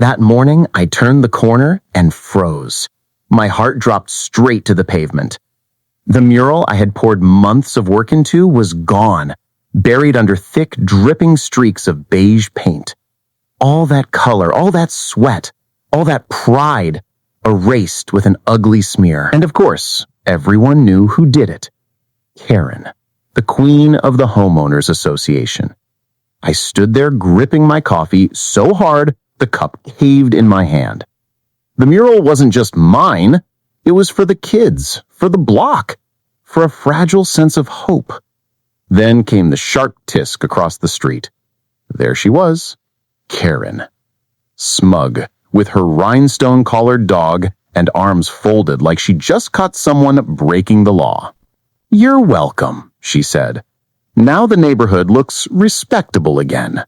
That morning, I turned the corner and froze. My heart dropped straight to the pavement. The mural I had poured months of work into was gone, buried under thick, dripping streaks of beige paint. All that color, all that sweat, all that pride, erased with an ugly smear. And of course, everyone knew who did it. Karen, the queen of the Homeowners Association. I stood there gripping my coffee so hard the cup caved in my hand. The mural wasn't just mine. It was for the kids, for the block, for a fragile sense of hope. Then came the sharp tisk across the street. There she was, Karen. Smug, with her rhinestone-collared dog and arms folded like she just caught someone breaking the law. "You're welcome," she said. "Now the neighborhood looks respectable again."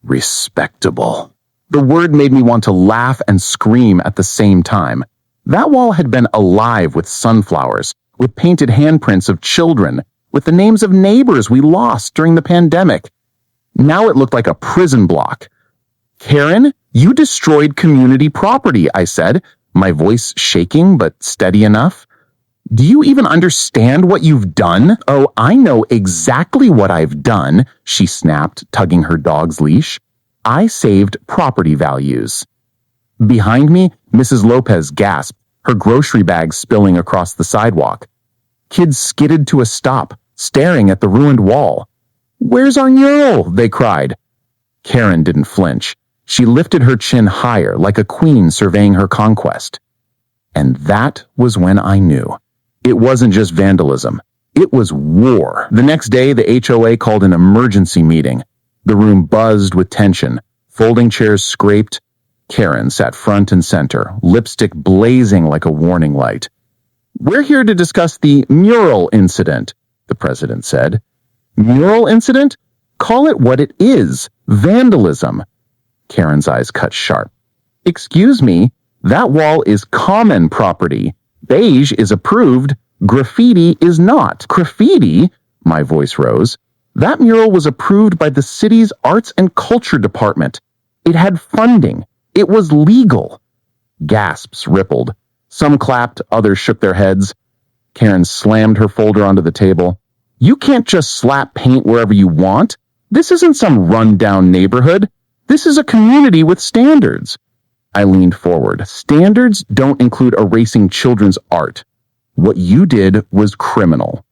Respectable. The word made me want to laugh and scream at the same time. That wall had been alive with sunflowers, with painted handprints of children, with the names of neighbors we lost during the pandemic. Now it looked like a prison block. "Karen, you destroyed community property," I said, my voice shaking but steady enough. "Do you even understand what you've done?" "Oh, I know exactly what I've done," she snapped, tugging her dog's leash. "I saved property values." Behind me, Mrs. Lopez gasped, her grocery bag spilling across the sidewalk. Kids skidded to a stop, staring at the ruined wall. "Where's our mural?" they cried. Karen didn't flinch. She lifted her chin higher, like a queen surveying her conquest. And that was when I knew. It wasn't just vandalism. It was war. The next day, the HOA called an emergency meeting. The room buzzed with tension. Folding chairs scraped. Karen sat front and center, lipstick blazing like a warning light. "We're here to discuss the mural incident," the president said. "Mural incident? Call it what it is. Vandalism." Karen's eyes cut sharp. "Excuse me, that wall is common property. Beige is approved. Graffiti is not." "Graffiti?" My voice rose. "That mural was approved by the city's Arts and Culture Department. It had funding. It was legal." Gasps rippled. Some clapped, others shook their heads. Karen slammed her folder onto the table. "You can't just slap paint wherever you want. This isn't some run-down neighborhood. This is a community with standards." I leaned forward. "Standards don't include erasing children's art. What you did was criminal."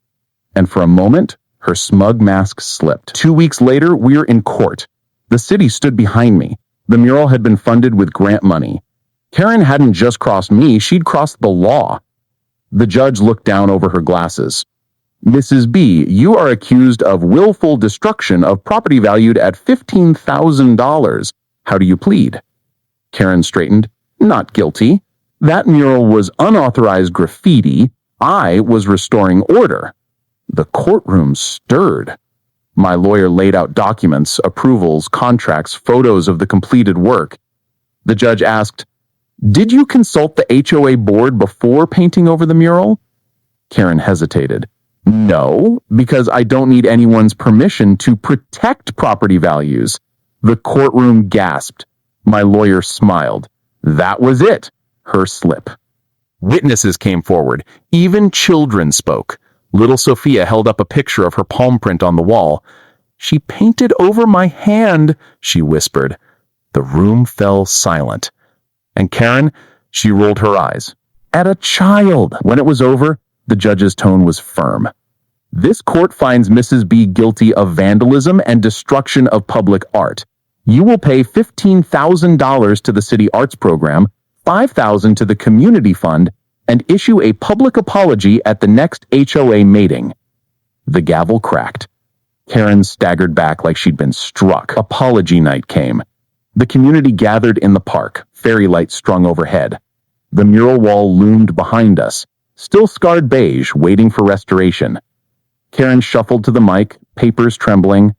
And for a moment, her smug mask slipped. 2 weeks later, we were in court. The city stood behind me. The mural had been funded with grant money. Karen hadn't just crossed me, she'd crossed the law. The judge looked down over her glasses. "Mrs. B, you are accused of willful destruction of property valued at $15,000. How do you plead?" Karen straightened. "Not guilty. That mural was unauthorized graffiti. I was restoring order." The courtroom stirred. My lawyer laid out documents, approvals, contracts, photos of the completed work. The judge asked, "Did you consult the HOA board before painting over the mural?" Karen hesitated. "No, because I don't need anyone's permission to protect property values." The courtroom gasped. My lawyer smiled. That was it, her slip. Witnesses came forward. Even children spoke. Little Sophia held up a picture of her palm print on the wall. "She painted over my hand," she whispered. The room fell silent. And Karen, she rolled her eyes. "At a child." When it was over, the judge's tone was firm. "This court finds Mrs. B guilty of vandalism and destruction of public art. You will pay $15,000 to the city arts program, $5,000 to the community fund, and issue a public apology at the next HOA meeting." The gavel cracked. Karen staggered back like she'd been struck. Apology night came. The community gathered in the park, fairy lights strung overhead. The mural wall loomed behind us, still scarred beige, waiting for restoration. Karen shuffled to the mic, papers trembling.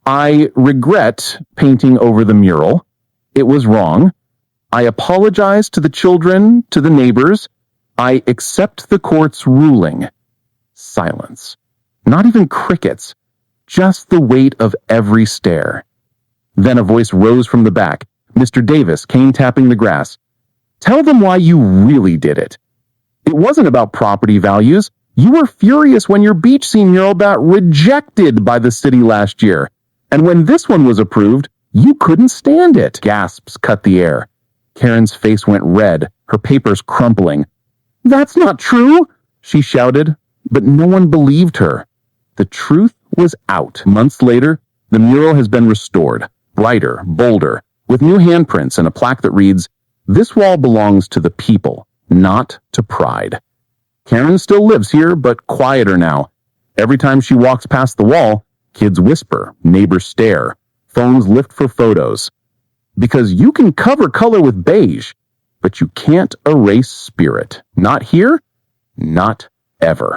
"I regret painting over the mural. It was wrong. I apologize to the children, to the neighbors. I accept the court's ruling." Silence. Not even crickets. Just the weight of every stare. Then a voice rose from the back. Mr. Davis came tapping the grass. Tell them why you really did it. It wasn't about property values. You were furious when your beach scene mural got rejected by the city last year. And when this one was approved, you couldn't stand it. Gasps cut the air. Karen's face went red, her papers crumpling. That's not true, she shouted, but no one believed her. The truth was out. Months later, the mural has been restored, brighter, bolder, with new handprints and a plaque that reads, "This wall belongs to the people, not to pride." Karen still lives here, but quieter now. Every time she walks past the wall, kids whisper, neighbors stare, phones lift for photos. Because you can cover color with beige, but you can't erase spirit. Not here, not ever.